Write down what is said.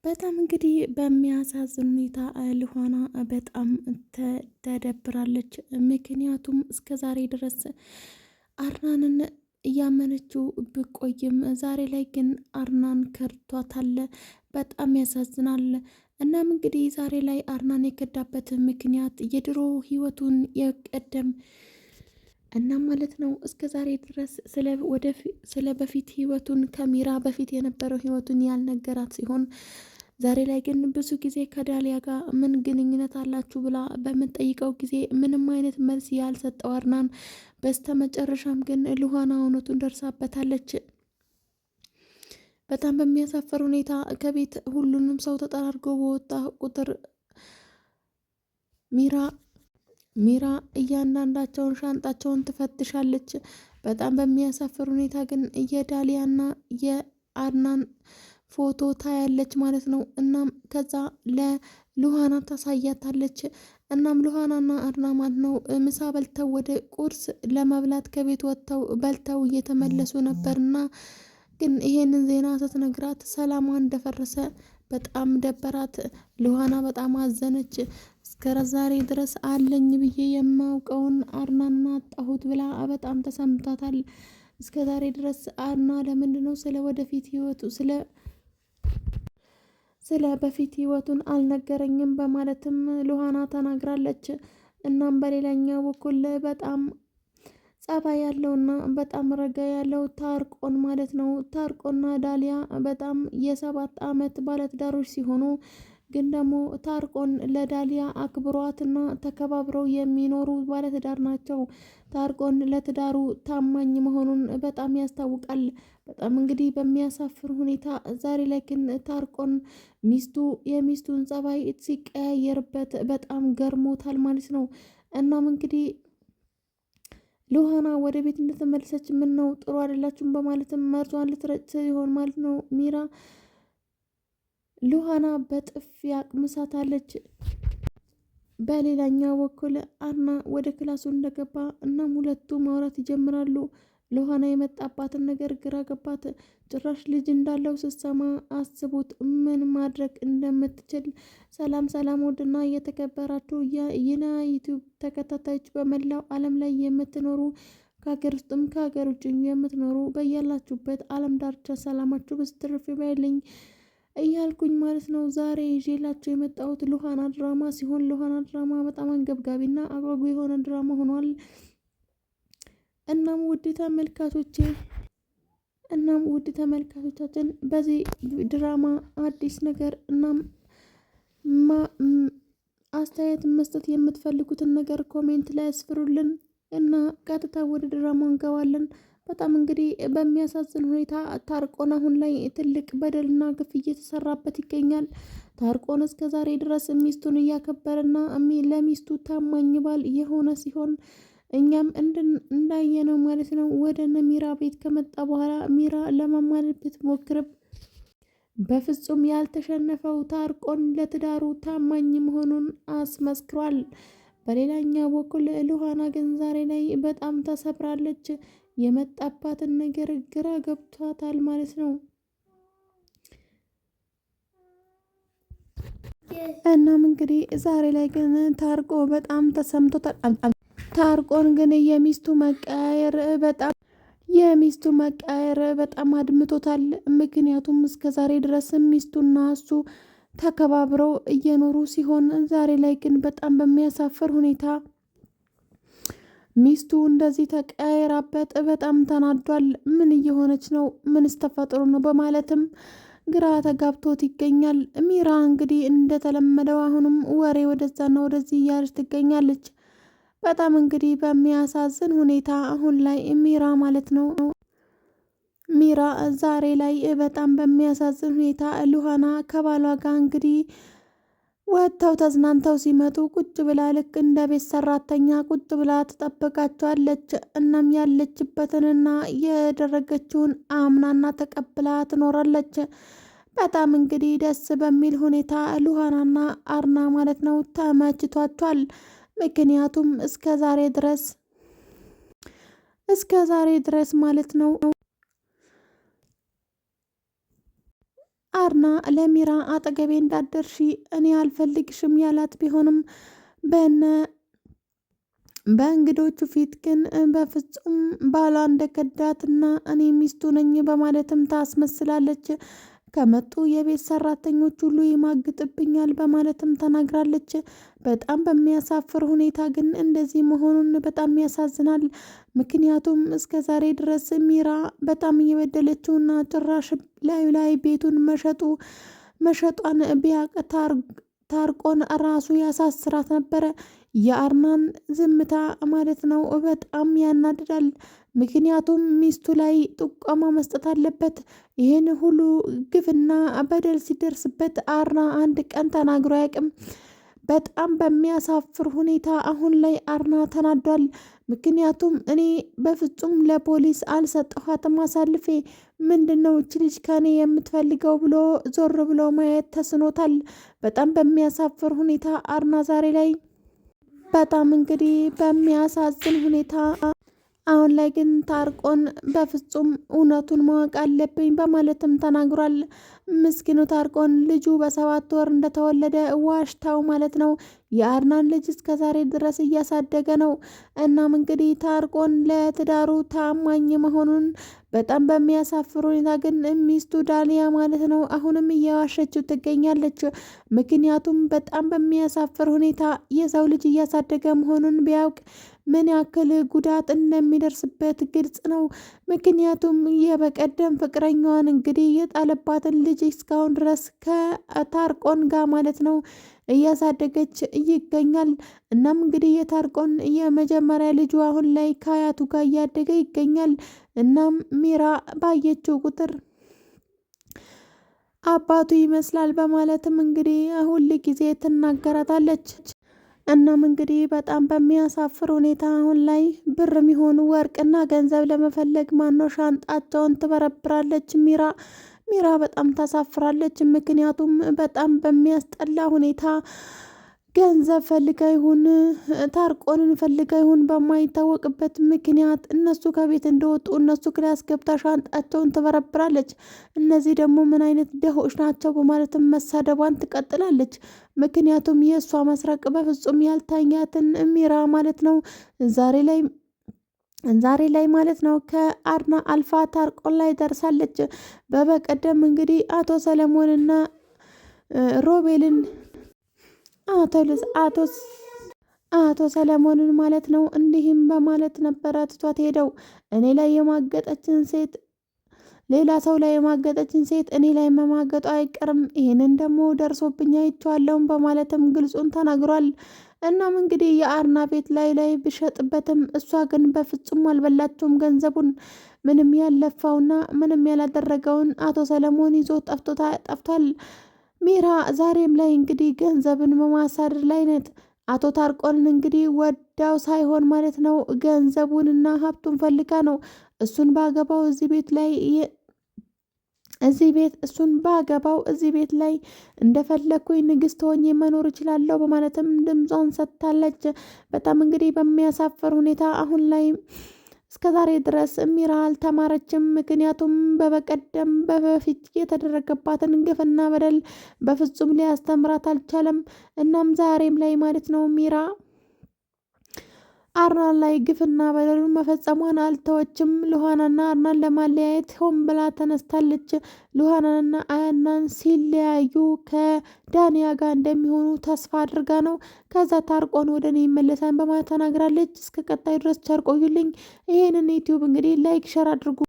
በጣም እንግዲህ በሚያሳዝን ሁኔታ ልኋና በጣም ተደብራለች። ምክንያቱም እስከ ዛሬ ድረስ አርናንን እያመነችው ብቆይም ዛሬ ላይ ግን አርናን ከርቷታል። በጣም ያሳዝናል። እናም እንግዲህ ዛሬ ላይ አርናን የከዳበት ምክንያት የድሮ ህይወቱን የቀደም እና ማለት ነው እስከ ዛሬ ድረስ ስለ በፊት ህይወቱን ከሚራ በፊት የነበረው ህይወቱን ያልነገራት ሲሆን ዛሬ ላይ ግን ብዙ ጊዜ ከዳሊያ ጋር ምን ግንኙነት አላችሁ ብላ በምንጠይቀው ጊዜ ምንም አይነት መልስ ያልሰጠው አርናን በስተመጨረሻም ግን ልኋና እውነቱን ደርሳበታለች። በጣም በሚያሳፍር ሁኔታ ከቤት ሁሉንም ሰው ተጠራርጎ በወጣ ቁጥር ሚራ እያንዳንዳቸውን ሻንጣቸውን ትፈትሻለች። በጣም በሚያሳፍር ሁኔታ ግን የዳሊያና የአርናን ፎቶ ታያለች ማለት ነው። እናም ከዛ ለሉሃና ታሳያታለች። እናም ሉሃናና አርና ማለት ነው ምሳ በልተው ወደ ቁርስ ለመብላት ከቤት ወጥተው በልተው እየተመለሱ ነበርና ግን ይሄንን ዜና ስትነግራት ሰላሟ እንደፈረሰ በጣም ደበራት። ሉሃና በጣም አዘነች። እስከ ዛሬ ድረስ አለኝ ብዬ የማውቀውን አርናን አጣሁት ብላ በጣም ተሰምቷታል። እስከ ዛሬ ድረስ አርና ለምንድነው ስለ ወደፊት ህይወቱ ስለ በፊት ህይወቱን አልነገረኝም በማለትም ሉሃና ተናግራለች። እናም በሌላኛው በኩል በጣም ጸባይ ያለውና በጣም ረጋ ያለው ታርቆን ማለት ነው። ታርቆና ዳሊያ በጣም የ7 ዓመት ባለትዳሮች ሲሆኑ ግን ደግሞ ታርቆን ለዳሊያ አክብሯትና ተከባብረው የሚኖሩ ባለትዳር ናቸው። ታርቆን ለትዳሩ ታማኝ መሆኑን በጣም ያስታውቃል። በጣም እንግዲህ በሚያሳፍር ሁኔታ ዛሬ ላይ ግን ታርቆን የሚስቱን ጸባይ ሲቀያየርበት በጣም ገርሞታል ማለት ነው። እናም እንግዲህ ሉሃና ወደ ቤት እንደተመለሰች ምን ነው ጥሩ አይደላችሁም በማለትም መርዟን ልትረጭ ሲሆን ማለት ነው ሚራ ሉሃና በጥፊ አቅምሳታለች። በሌላኛው በኩል አርና ወደ ክላሱ እንደገባ እናም ሁለቱ ማውራት ይጀምራሉ። ሉሃና የመጣባትን ነገር ግራ ገባት። ጭራሽ ልጅ እንዳለው ስትሰማ አስቡት ምን ማድረግ እንደምትችል። ሰላም ውድና እየተከበራችሁ የይና ዩቲዩብ ተከታታዮች በመላው ዓለም ላይ የምትኖሩ ከሀገር ውስጥም ከሀገር ውጭ የምትኖሩ በያላችሁበት ዓለም ዳርቻ ሰላማችሁ ብስትርፍ ይበልኝ እያልኩኝ ማለት ነው። ዛሬ ይዤላችሁ የመጣሁት ሉሃና ድራማ ሲሆን ሉሃና ድራማ በጣም አንገብጋቢና አጓጊ የሆነ ድራማ ሆኗል። እናም ውድ ተመልካቾቻችን በዚህ ድራማ አዲስ ነገር እናም አስተያየት መስጠት የምትፈልጉትን ነገር ኮሜንት ላይ አስፍሩልን እና ቀጥታ ወደ ድራማው እንገባለን። በጣም እንግዲህ በሚያሳዝን ሁኔታ ታርቆን አሁን ላይ ትልቅ በደልና ግፍ እየተሰራበት ይገኛል። ታርቆን እስከ ዛሬ ድረስ ሚስቱን እያከበረና ለሚስቱ ታማኝ ባል የሆነ ሲሆን እኛም እንዳየነው ማለት ነው። ወደ ሚራ ቤት ከመጣ በኋላ ሚራ ለማማለድ ብትሞክርም በፍጹም ያልተሸነፈው ታርቆን ለትዳሩ ታማኝ መሆኑን አስመስክሯል። በሌላኛው በኩል ሉሃና ግን ዛሬ ላይ በጣም ተሰብራለች። የመጣባትን ነገር ግራ ገብቷታል ማለት ነው። እናም እንግዲህ ዛሬ ላይ ግን ታርቆ በጣም ተሰምቶታል። ታርቆን ግን የሚስቱ መቃየር በጣም አድምቶታል። ምክንያቱም እስከ ዛሬ ድረስ ሚስቱና እሱ ተከባብረው እየኖሩ ሲሆን ዛሬ ላይ ግን በጣም በሚያሳፍር ሁኔታ ሚስቱ እንደዚህ ተቀያየራበት በጣም ተናዷል። ምን እየሆነች ነው? ምንስ ተፈጥሮ ነው? በማለትም ግራ ተጋብቶት ይገኛል። ሚራ እንግዲህ እንደተለመደው አሁንም ወሬ ወደዛና ወደዚህ እያለች ትገኛለች። በጣም እንግዲህ በሚያሳዝን ሁኔታ አሁን ላይ ሚራ ማለት ነው ሚራ ዛሬ ላይ በጣም በሚያሳዝን ሁኔታ ሉሃና ከባሏ ጋር እንግዲህ ወጥተው ተዝናንተው ሲመጡ ቁጭ ብላ ልክ እንደ ቤት ሰራተኛ ቁጭ ብላ ትጠብቃቸዋለች። እናም ያለችበትንና የደረገችውን አምናና ተቀብላ ትኖራለች። በጣም እንግዲህ ደስ በሚል ሁኔታ ሉሃናና አርና ማለት ነው ተመችቷቸዋል። ምክንያቱም እስከ ዛሬ ድረስ ማለት ነው አርና ለሚራ አጠገቤ እንዳደርሺ እኔ አልፈልግሽም ያላት ቢሆንም በእንግዶቹ ፊት ግን በፍጹም ባሏ እንደከዳትና እኔ ሚስቱ ነኝ በማለትም ታስመስላለች። ከመጡ የቤት ሰራተኞች ሁሉ ይማግጥብኛል በማለትም ተናግራለች። በጣም በሚያሳፍር ሁኔታ ግን እንደዚህ መሆኑን በጣም ያሳዝናል። ምክንያቱም እስከ ዛሬ ድረስ ሚራ በጣም እየበደለችውና ጭራሽ ላዩ ላይ ቤቱን መሸጧን ቢያቅ ታርቆን ራሱ ያሳስራት ነበረ። የአርናን ዝምታ ማለት ነው በጣም ያናድዳል። ምክንያቱም ሚስቱ ላይ ጥቆማ መስጠት አለበት። ይህን ሁሉ ግፍና በደል ሲደርስበት አርና አንድ ቀን ተናግሮ አያውቅም። በጣም በሚያሳፍር ሁኔታ አሁን ላይ አርና ተናዷል። ምክንያቱም እኔ በፍጹም ለፖሊስ አልሰጠኋትም አሳልፌ፣ ምንድን ነው እች ልጅ ከኔ የምትፈልገው ብሎ ዞር ብሎ ማየት ተስኖታል። በጣም በሚያሳፍር ሁኔታ አርና ዛሬ ላይ በጣም እንግዲህ በሚያሳዝን ሁኔታ አሁን ላይ ግን ታርቆን በፍጹም እውነቱን ማወቅ አለብኝ በማለትም ተናግሯል። ምስኪኑ ታርቆን ልጁ በ7 ወር እንደተወለደ ዋሽታው ማለት ነው የአርናን ልጅ እስከ ዛሬ ድረስ እያሳደገ ነው። እናም እንግዲህ ታርቆን ለትዳሩ ታማኝ መሆኑን በጣም በሚያሳፍር ሁኔታ ግን ሚስቱ ዳሊያ ማለት ነው አሁንም እየዋሸችው ትገኛለች። ምክንያቱም በጣም በሚያሳፍር ሁኔታ የሰው ልጅ እያሳደገ መሆኑን ቢያውቅ ምን ያክል ጉዳት እንደሚደርስበት ግልጽ ነው። ምክንያቱም የበቀደም ፍቅረኛዋን እንግዲህ የጣለባትን ልጅ እስካሁን ድረስ ከታርቆን ጋር ማለት ነው እያሳደገች ይገኛል። እናም እንግዲህ የታርቆን የመጀመሪያ ልጁ አሁን ላይ ከአያቱ ጋር እያደገ ይገኛል። እናም ሚራ ባየችው ቁጥር አባቱ ይመስላል በማለትም እንግዲህ ሁል ጊዜ ትናገራታለች። እናም እንግዲህ በጣም በሚያሳፍር ሁኔታ አሁን ላይ ብር የሚሆኑ ወርቅና ገንዘብ ለመፈለግ ማነው ሻንጣቸውን ትበረብራለች። ሚራ በጣም ታሳፍራለች። ምክንያቱም በጣም በሚያስጠላ ሁኔታ ገንዘብ ፈልጋ ይሁን ታርቆንን ፈልጋ ይሁን በማይታወቅበት ምክንያት እነሱ ከቤት እንደወጡ እነሱ ክላስ ገብታ ሻንጣቸውን ትበረብራለች። እነዚህ ደግሞ ምን አይነት ደሆች ናቸው በማለትም መሳደቧን ትቀጥላለች። ምክንያቱም የእሷ መስረቅ በፍጹም ያልታኛትን ሚራ ማለት ነው ዛሬ ላይ ማለት ነው ከአርና አልፋ ታርቆን ላይ ደርሳለች። በበቀደም እንግዲህ አቶ ሰለሞንና ሮቤልን አቶ ሰለሞንን ማለት ነው እንዲህም በማለት ነበረ ትቷት ሄደው እኔ ላይ የማገጠችን ሴት ሌላ ሰው ላይ የማገጠችን ሴት እኔ ላይ መማገጡ አይቀርም፣ ይህንን ደግሞ ደርሶብኝ አይቼዋለሁም በማለትም ግልጹን ተናግሯል። እናም እንግዲህ የአርና ቤት ላይ ቢሸጥበትም እሷ ግን በፍጹም አልበላቸውም ገንዘቡን። ምንም ያለፋውና ምንም ያላደረገውን አቶ ሰለሞን ይዞ ጠፍቷል። ሚራ ዛሬም ላይ እንግዲህ ገንዘብን በማሳደር ላይ ነት። አቶ ታርቆንን እንግዲህ ወዳው ሳይሆን ማለት ነው ገንዘቡንና ሀብቱን ፈልጋ ነው እሱን ባገባው እዚህ ቤት ላይ እንደፈለግኩኝ ንግስት ሆኜ መኖር እችላለሁ በማለትም ድምጿን ሰጥታለች። በጣም እንግዲህ በሚያሳፍር ሁኔታ አሁን ላይ እስከ ዛሬ ድረስ ሚራ አልተማረችም። ምክንያቱም በፊት የተደረገባትን ግፍና በደል በፍጹም ሊያስተምራት አልቻለም። እናም ዛሬም ላይ ማለት ነው ሚራ አርናን ላይ ግፍና በደሉን መፈጸሟን አልተወችም። ሉሃናና አርናን ለማለያየት ሆን ብላ ተነስታለች። ሉሃናና አያናን ሲለያዩ ከዳንያ ጋር እንደሚሆኑ ተስፋ አድርጋ ነው። ከዛ ታርቆን ወደ እኔ ይመለሳል በማለት ተናግራለች። እስከ ቀጣይ ድረስ ቸር ቆዩልኝ። ይሄንን ዩቲዩብ እንግዲህ ላይክ ሸር አድርጉ።